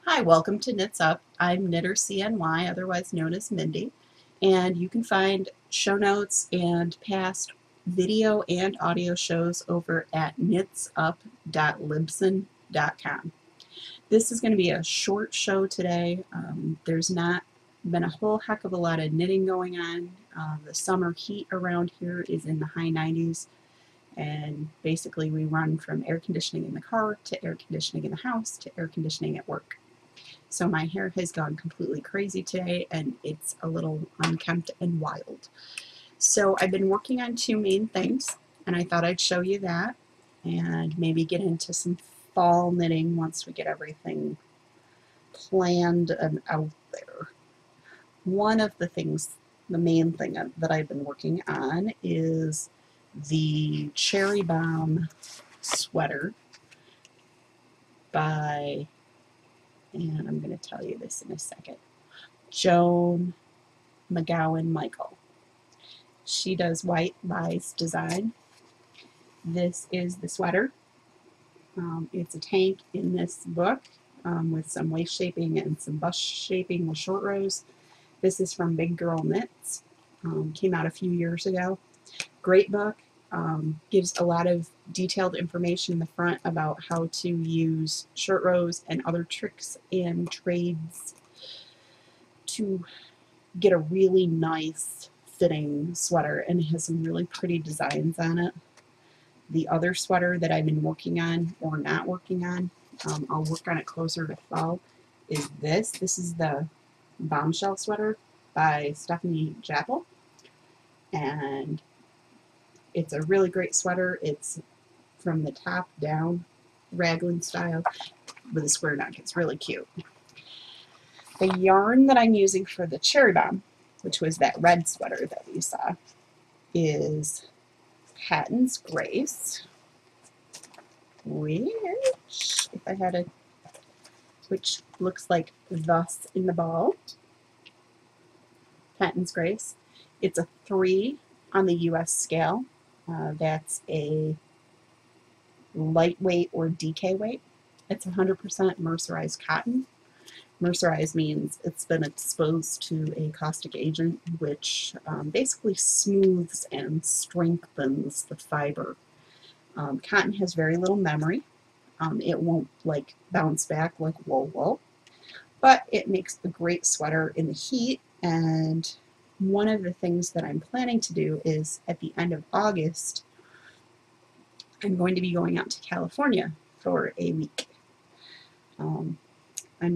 Hi, welcome to Knits Up. I'm Knitter CNY, otherwise known as Mindy, and you can find show notes and past video and audio shows over at knitsup.libsyn.com. This is going to be a short show today. There's not been a whole heck of a lot of knitting going on. The summer heat around here is in the high 90s, and basically we run from air conditioning in the car to air conditioning in the house to air conditioning at work. So my hair has gone completely crazy today and it's a little unkempt and wild. So I've been working on two main things and I thought I'd show you that and maybe get into some fall knitting once we get everything planned and out there. One of the things, the main thing that I've been working on is the Cherry Bomb sweater by, and I'm going to tell you this in a second, Joan McGowan Michael. She does White Lies Design. This is the sweater. It's a tank in this book with some waist shaping and some bust shaping with short rows. This is from Big Girl Knits. Came out a few years ago. Great book. Gives a lot of detailed information in the front about how to use short rows and other tricks and trades to get a really nice fitting sweater, and it has some really pretty designs on it. The other sweater that I've been working on or not working on, I'll work on it closer to fall, is this. This is the Bombshell sweater by Stephanie Jappel, and it's a really great sweater. It's from the top down, raglan style with a square neck. It's really cute. The yarn that I'm using for the Cherry Bomb, which was that red sweater that we saw, is Patton's Grace, which, if I had a, which looks like thus in the ball. Patton's Grace. It's a 3 on the US scale. That's a lightweight or DK weight. It's 100% mercerized cotton. Mercerized means it's been exposed to a caustic agent, which basically smooths and strengthens the fiber. Cotton has very little memory. It won't like bounce back like wool, but it makes a great sweater in the heat. And one of the things that I'm planning to do is at the end of August, I'm going to be going out to California for a week. I'm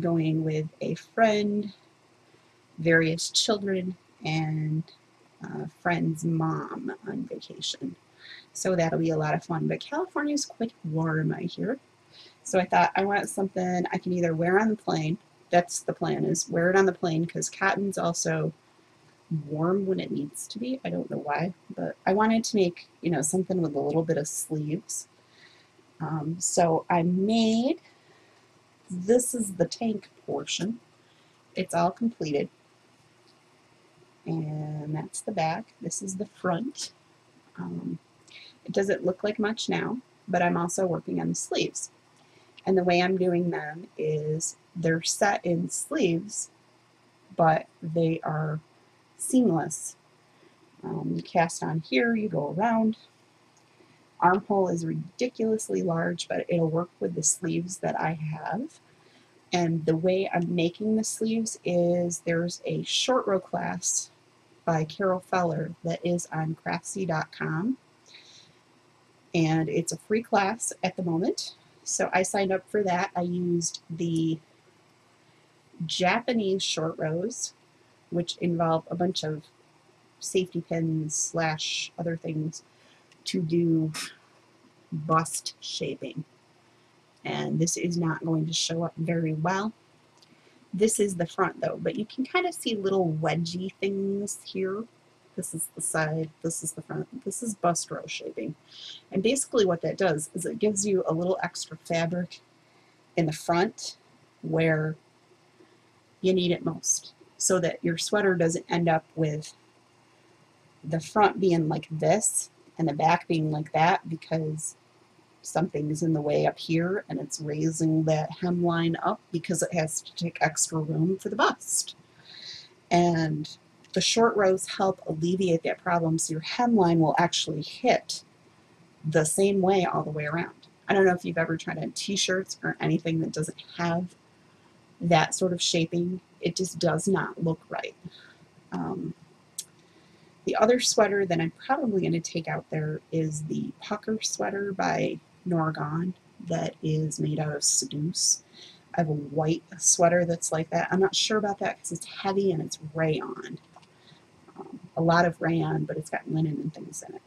going with a friend, various children, and a friend's mom on vacation. So that'll be a lot of fun. But California is quite warm, I hear. So I thought I want something I can either wear on the plane. That's the plan, is wear it on the plane, because cotton's also warm when it needs to be. I don't know why, but I wanted to make, something with a little bit of sleeves. So I made, this is the tank portion. It's all completed. And that's the back. This is the front. It doesn't look like much now, but I'm also working on the sleeves. And the way I'm doing them is they're set in sleeves, but they are seamless. You cast on here, you go around. Armhole is ridiculously large, but it'll work with the sleeves that I have. And the way I'm making the sleeves is there's a short row class by Carol Feller that is on craftsy.com. And it's a free class at the moment. So I signed up for that. I used the Japanese short rows, which involve a bunch of safety pins / other things to do bust shaping. And this is not going to show up very well. This is the front though, but you can kind of see little wedgy things here. This is the side, this is the front, this is bust row shaping. And basically what that does is it gives you a little extra fabric in the front where you need it most, so that your sweater doesn't end up with the front being like this and the back being like that, because something's in the way up here and it's raising that hemline up because it has to take extra room for the bust. And the short rows help alleviate that problem, so your hemline will actually hit the same way all the way around. I don't know if you've ever tried on t-shirts or anything that doesn't have that sort of shaping. It just does not look right. The other sweater that I'm probably going to take out there is the pucker sweater by Norgon that is made out of Seduce. I have a white sweater that's like that. I'm not sure about that because it's heavy and it's rayon. A lot of rayon, but it's got linen and things in it.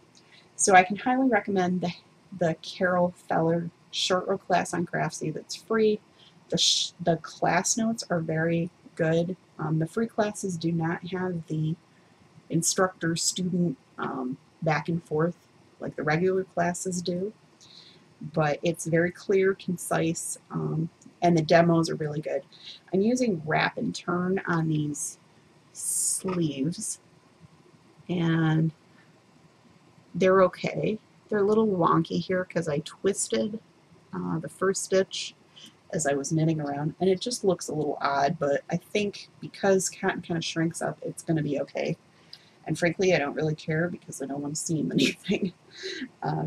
So I can highly recommend the Carol Feller short row class on Craftsy that's free. The class notes are very good. The free classes do not have the instructor-student back and forth like the regular classes do, but it's very clear, concise, and the demos are really good. I'm using wrap and turn on these sleeves, and they're okay. They're a little wonky here because I twisted the first stitch as I was knitting around, and it just looks a little odd, but I think because cotton kind of shrinks up, it's going to be okay. And frankly, I don't really care because I don't want to seam anything.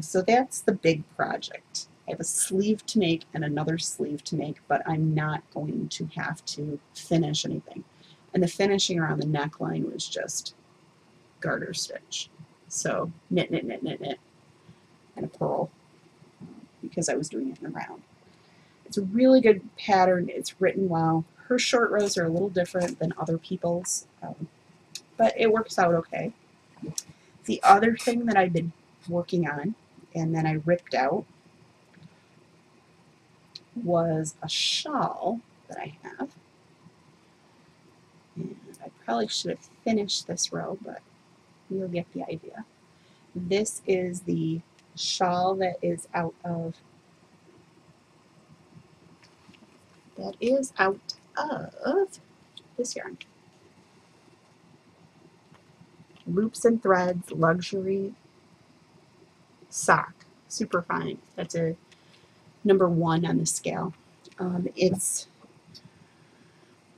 So that's the big project. I have a sleeve to make and another sleeve to make, but I'm not going to have to finish anything. And the finishing around the neckline was just garter stitch. So knit, knit, knit, knit, knit, and a purl because I was doing it in a round. It's a really good pattern. It's written well. Her short rows are a little different than other people's, but it works out okay. The other thing that I've been working on and then I ripped out was a shawl that I have. And I probably should have finished this row, but you'll get the idea. This is the shawl that is out of this yarn. Loops and Threads Luxury Sock. Super fine. That's a number 1 on the scale. It's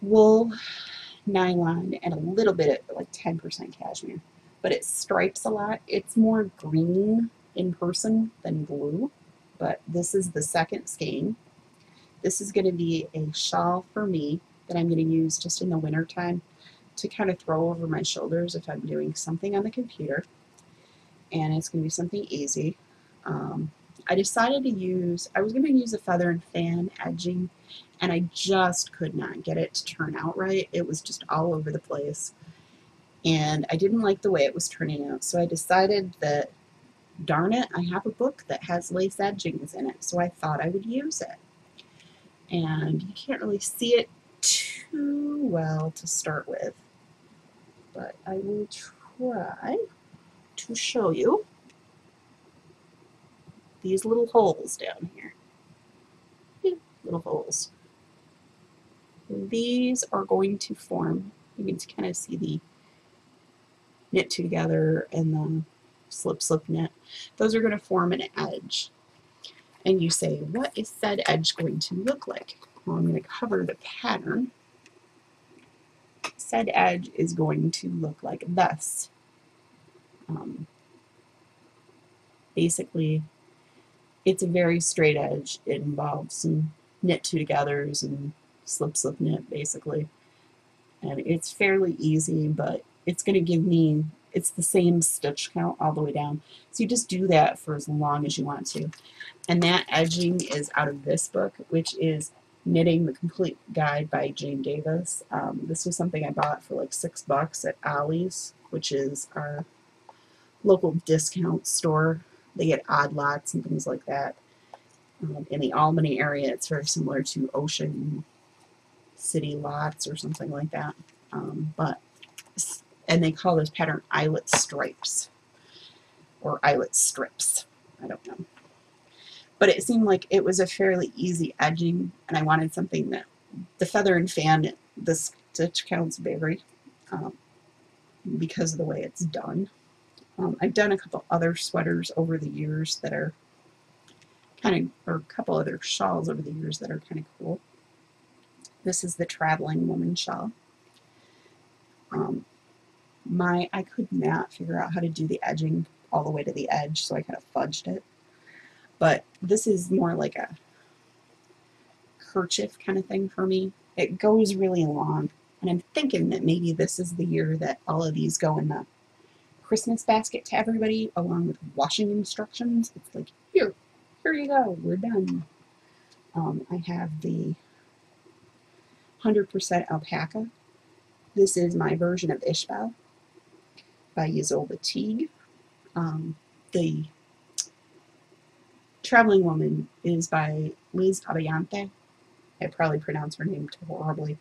wool, nylon, and a little bit of like 10% cashmere. But it stripes a lot. It's more green in person than blue. But this is the second skein. This is going to be a shawl for me that I'm going to use just in the winter time to kind of throw over my shoulders if I'm doing something on the computer. And it's going to be something easy. I decided to use, I was going to use a feather and fan edging, and I just could not get it to turn out right. It was just all over the place. And I didn't like the way it was turning out. So I decided that, darn it, I have a book that has lace edgings in it. So I thought I would use it. And you can't really see it too well to start with, but I will try to show you these little holes down here. Little holes. These are going to form, you can kind of see the knit together and the slip slip knit. Those are going to form an edge. And you say, what is said edge going to look like? Well, I'm going to cover the pattern. Said edge is going to look like this. Basically, it's a very straight edge. It involves some knit two togethers and slip slip knit basically. And it's fairly easy, but it's going to give me, it's the same stitch count all the way down. So you just do that for as long as you want to. And that edging is out of this book, which is Knitting the Complete Guide by Jane Davis. This was something I bought for like $6 at Ollie's, which is our local discount store. They get odd lots and things like that. In the Albany area, it's very similar to Ocean City Lots or something like that. And they call this pattern eyelet stripes or eyelet strips. I don't know. But it seemed like it was a fairly easy edging, and I wanted something that the feather and fan, the stitch counts vary because of the way it's done. I've done a couple other sweaters over the years that are or a couple other shawls over the years that are kind of cool. This is the Traveling Woman shawl. I could not figure out how to do the edging all the way to the edge, so I kind of fudged it. But this is more like a kerchief kind of thing for me. It goes really long, and I'm thinking that maybe this is the year that all of these go in the Christmas basket to everybody, along with washing instructions. It's like, here you go, we're done. I have the 100% alpaca. This is my version of Ishbel by Ysolda Teague. The Traveling Woman is by Liz Abbayante. I probably pronounce her name horribly.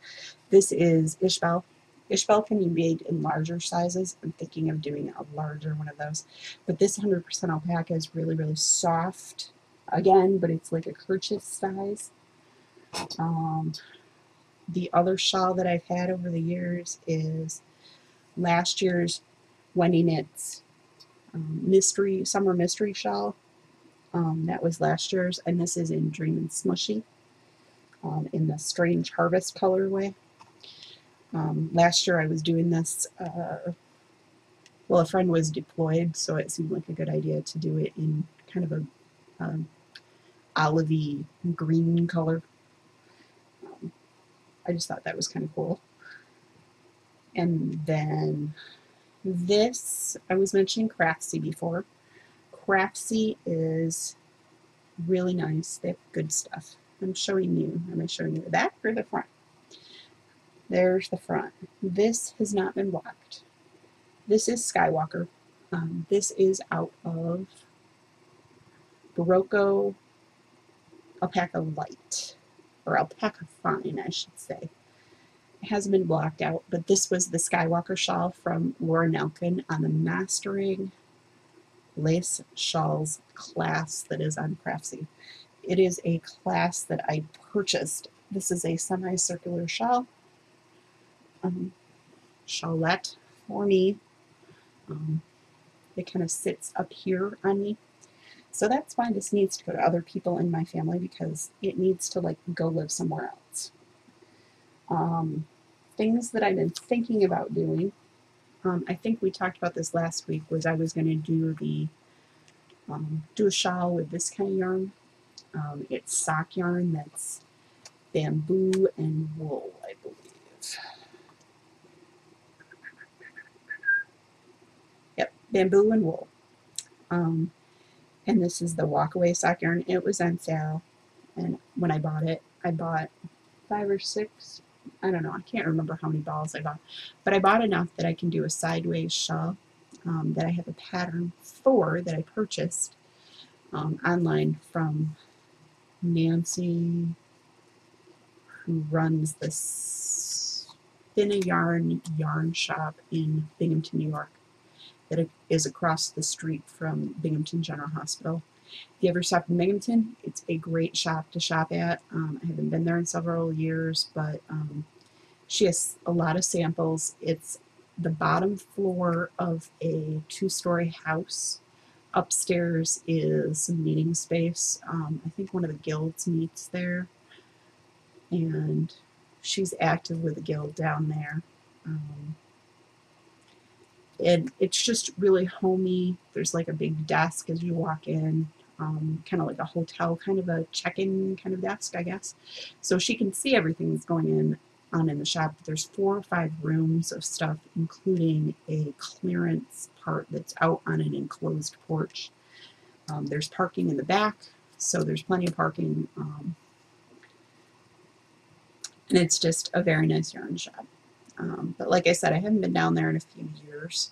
This is Ishbel. Ishbel can be made in larger sizes. I'm thinking of doing a larger one of those. But this 100% alpaca is really, really soft. Again, but it's like a kerchief size. The other shawl that I've had over the years is last year's Wendy Knits Summer Mystery shawl. That was last year's, and this is in Dream and Smushy in the Strange Harvest colorway. Last year I was doing this, well, a friend was deployed, so it seemed like a good idea to do it in kind of a olivey green color. I just thought that was kind of cool. And then this, I was mentioning Craftsy before. Craftsy is really nice. They have good stuff. I'm showing you. Am I showing you the back or the front? There's the front. This has not been blocked. This is Skywalker. This is out of Barocco Alpaca Light, or Alpaca Fine, I should say. It hasn't been blocked out, but this was the Skywalker shawl from Laura Nelkin on the Mastering Lace Shawls class that is on Craftsy. It is a class that I purchased. This is a semicircular shawl, shawlette for me. It kind of sits up here on me. So that's why this needs to go to other people in my family, because it needs to like go live somewhere else. Things that I've been thinking about doing, I think we talked about this last week, was I was going to do a shawl with this kind of yarn. It's sock yarn that's bamboo and wool, I believe. Yep, bamboo and wool. And this is the walkaway sock yarn. It was on sale, and when I bought it, I bought 5 or 6. I don't know, I can't remember how many balls I bought, but I bought enough that I can do a sideways shawl that I have a pattern for, that I purchased online from Nancy, who runs this Thin a yarn shop in Binghamton, New York, that is across the street from Binghamton General Hospital. If you ever shop in Binghamton, it's a great shop to shop at. I haven't been there in several years, but she has a lot of samples. It's the bottom floor of a 2-story house. Upstairs is some meeting space. I think one of the guilds meets there, and she's active with the guild down there. And it's just really homey. There's like a big desk as you walk in, kind of like a hotel, kind of a check-in kind of desk, I guess. So she can see everything that's going on in the shop. There's 4 or 5 rooms of stuff, including a clearance part that's out on an enclosed porch. There's parking in the back, so there's plenty of parking. And it's just a very nice yarn shop. But like I said, I haven't been down there in a few years.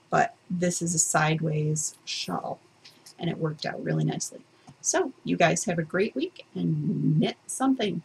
But this is a sideways shawl, and it worked out really nicely. So you guys have a great week and knit something.